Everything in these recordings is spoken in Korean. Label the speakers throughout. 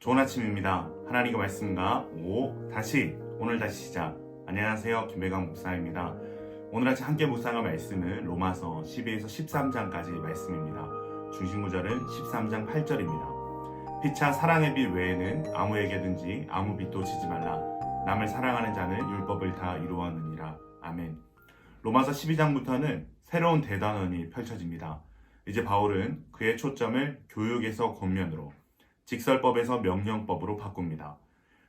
Speaker 1: 좋은 아침입니다. 하나님의 말씀과 오늘 다시 시작. 안녕하세요. 김배강 목사입니다. 오늘 아침 함께 묵상할 말씀은 로마서 12에서 13장까지 말씀입니다. 중심 구절은 13장 8절입니다. 피차 사랑의 빛 외에는 아무에게든지 아무 빛도 지지 말라. 남을 사랑하는 자는 율법을 다 이루었느니라. 아멘. 로마서 12장부터는 새로운 대단원이 펼쳐집니다. 이제 바울은 그의 초점을 교육에서 권면으로, 직설법에서 명령법으로 바꿉니다.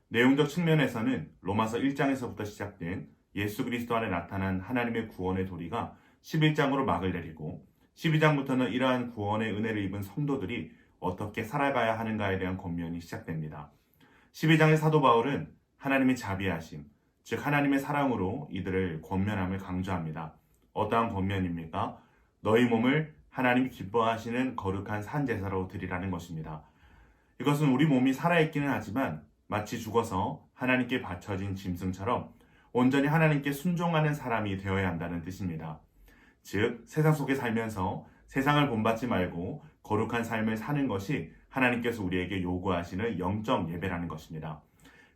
Speaker 1: 내용적 측면에서는 로마서 1장에서부터 시작된 예수 그리스도 안에 나타난 하나님의 구원의 도리가 11장으로 막을 내리고 12장부터는 이러한 구원의 은혜를 입은 성도들이 어떻게 살아가야 하는가에 대한 권면이 시작됩니다. 12장의 사도 바울은 하나님의 자비하심, 즉 하나님의 사랑으로 이들을 권면함을 강조합니다. 어떠한 권면입니까? 너희 몸을 하나님이 기뻐하시는 거룩한 산제사로 드리라는 것입니다. 이것은 우리 몸이 살아있기는 하지만 마치 죽어서 하나님께 바쳐진 짐승처럼 온전히 하나님께 순종하는 사람이 되어야 한다는 뜻입니다. 즉 세상 속에 살면서 세상을 본받지 말고 거룩한 삶을 사는 것이 하나님께서 우리에게 요구하시는 영적 예배라는 것입니다.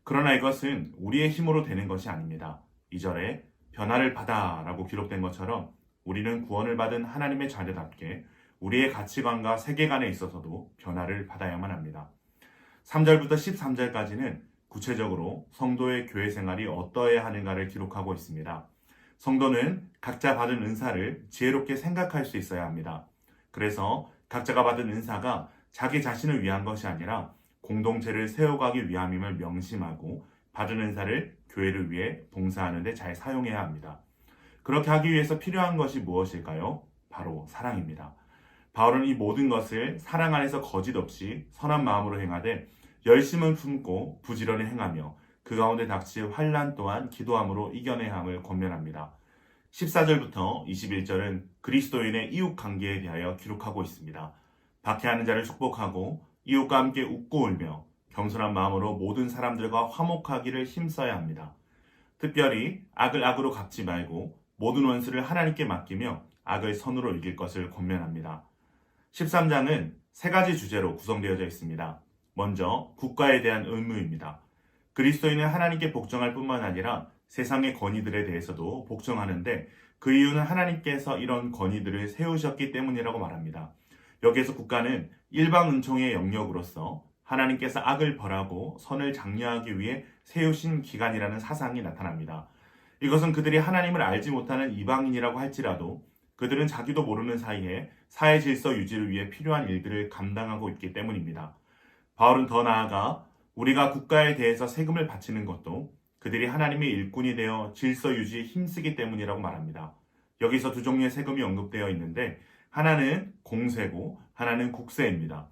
Speaker 1: 그러나 이것은 우리의 힘으로 되는 것이 아닙니다. 2절에 변화를 받아 라고 기록된 것처럼 우리는 구원을 받은 하나님의 자녀답게 우리의 가치관과 세계관에 있어서도 변화를 받아야만 합니다. 3절부터 13절까지는 구체적으로 성도의 교회 생활이 어떠해야 하는가를 기록하고 있습니다. 성도는 각자 받은 은사를 지혜롭게 생각할 수 있어야 합니다. 그래서 각자가 받은 은사가 자기 자신을 위한 것이 아니라 공동체를 세워가기 위함임을 명심하고 받은 은사를 교회를 위해 봉사하는 데 잘 사용해야 합니다. 그렇게 하기 위해서 필요한 것이 무엇일까요? 바로 사랑입니다. 바울은 이 모든 것을 사랑 안에서 거짓 없이 선한 마음으로 행하되 열심을 품고 부지런히 행하며 그 가운데 닥칠 환난 또한 기도함으로 이겨내야 함을 권면합니다. 14절부터 21절은 그리스도인의 이웃 관계에 대하여 기록하고 있습니다. 박해하는 자를 축복하고 이웃과 함께 웃고 울며 겸손한 마음으로 모든 사람들과 화목하기를 힘써야 합니다. 특별히 악을 악으로 갚지 말고 모든 원수를 하나님께 맡기며 악을 선으로 이길 것을 권면합니다. 13장은 세 가지 주제로 구성되어져 있습니다. 먼저 국가에 대한 의무입니다. 그리스도인은 하나님께 복종할 뿐만 아니라 세상의 권위들에 대해서도 복종하는데 그 이유는 하나님께서 이런 권위들을 세우셨기 때문이라고 말합니다. 여기에서 국가는 일방 은총의 영역으로서 하나님께서 악을 벌하고 선을 장려하기 위해 세우신 기관이라는 사상이 나타납니다. 이것은 그들이 하나님을 알지 못하는 이방인이라고 할지라도 그들은 자기도 모르는 사이에 사회 질서 유지를 위해 필요한 일들을 감당하고 있기 때문입니다. 바울은 더 나아가 우리가 국가에 대해서 세금을 바치는 것도 그들이 하나님의 일꾼이 되어 질서 유지에 힘쓰기 때문이라고 말합니다. 여기서 두 종류의 세금이 언급되어 있는데 하나는 공세고 하나는 국세입니다.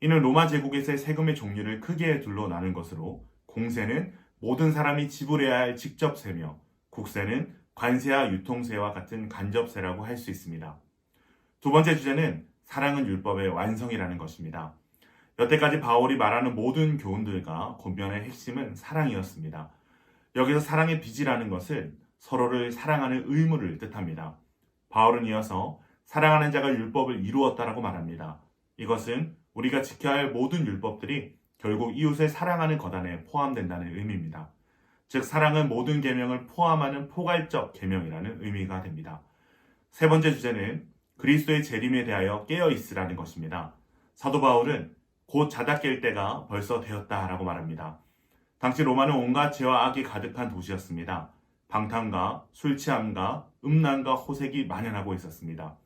Speaker 1: 이는 로마 제국에서의 세금의 종류를 크게 둘로 나눈 것으로 공세는 모든 사람이 지불해야 할 직접세며 국세는 관세와 유통세와 같은 간접세라고 할 수 있습니다. 두 번째 주제는 사랑은 율법의 완성이라는 것입니다. 여태까지 바울이 말하는 모든 교훈들과 권면의 핵심은 사랑이었습니다. 여기서 사랑의 빚이라는 것은 서로를 사랑하는 의무를 뜻합니다. 바울은 이어서 사랑하는 자가 율법을 이루었다라고 말합니다. 이것은 우리가 지켜야 할 모든 율법들이 결국 이웃을 사랑하는 것 안에 포함된다는 의미입니다. 즉 사랑은 모든 계명을 포함하는 포괄적 계명이라는 의미가 됩니다. 세 번째 주제는 그리스도의 재림에 대하여 깨어 있으라는 것입니다. 사도 바울은 곧 자다 깰 때가 벌써 되었다라고 말합니다. 당시 로마는 온갖 죄와 악이 가득한 도시였습니다. 방탕과 술 취함과 음란과 호색이 만연하고 있었습니다.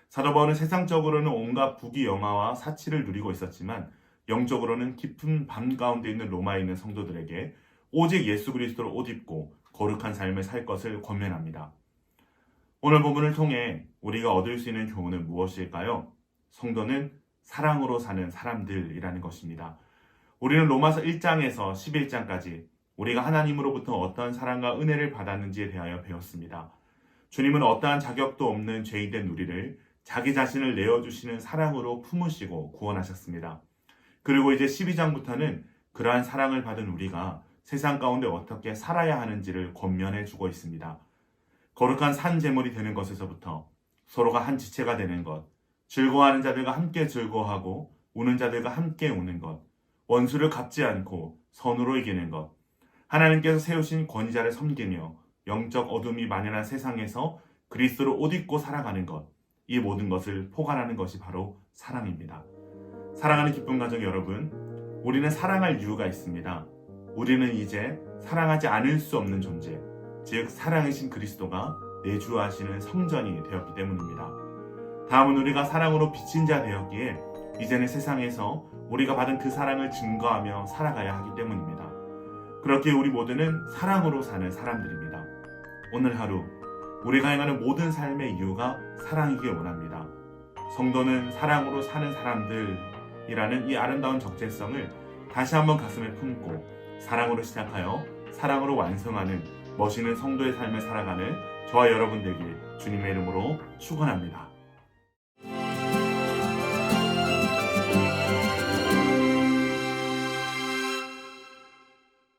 Speaker 1: 사도 바울은 세상적으로는 온갖 부귀 영화와 사치를 누리고 있었지만 영적으로는 깊은 밤 가운데 있는 로마에 있는 성도들에게 오직 예수 그리스도를 옷 입고 거룩한 삶을 살 것을 권면합니다. 오늘 본문을 통해 우리가 얻을 수 있는 교훈은 무엇일까요? 성도는 사랑으로 사는 사람들이라는 것입니다. 우리는 로마서 1장에서 11장까지 우리가 하나님으로부터 어떤 사랑과 은혜를 받았는지에 대하여 배웠습니다. 주님은 어떠한 자격도 없는 죄인된 우리를 자기 자신을 내어주시는 사랑으로 품으시고 구원하셨습니다. 그리고 이제 12장부터는 그러한 사랑을 받은 우리가 세상 가운데 어떻게 살아야 하는지를 권면해 주고 있습니다. 거룩한 산 제물이 되는 것에서부터 서로가 한 지체가 되는 것, 즐거워하는 자들과 함께 즐거워하고 우는 자들과 함께 우는 것, 원수를 갚지 않고 선으로 이기는 것, 하나님께서 세우신 권위자를 섬기며 영적 어둠이 만연한 세상에서 그리스도로 옷 입고 살아가는 것, 이 모든 것을 포괄하는 것이 바로 사랑입니다. 사랑하는 기쁨 가족 여러분, 우리는 사랑할 이유가 있습니다. 우리는 이제 사랑하지 않을 수 없는 존재, 즉 사랑이신 그리스도가 내주하시는 성전이 되었기 때문입니다. 다음은 우리가 사랑으로 빚진 자 되었기에 이제는 세상에서 우리가 받은 그 사랑을 증거하며 살아가야 하기 때문입니다. 그렇게 우리 모두는 사랑으로 사는 사람들입니다. 오늘 하루 우리가 행하는 모든 삶의 이유가 사랑이길 원합니다. 성도는 사랑으로 사는 사람들이라는 이 아름다운 적재성을 다시 한번 가슴에 품고 사랑으로 시작하여 사랑으로 완성하는 멋있는 성도의 삶을 살아가는 저와 여러분 되길 주님의 이름으로 축원합니다.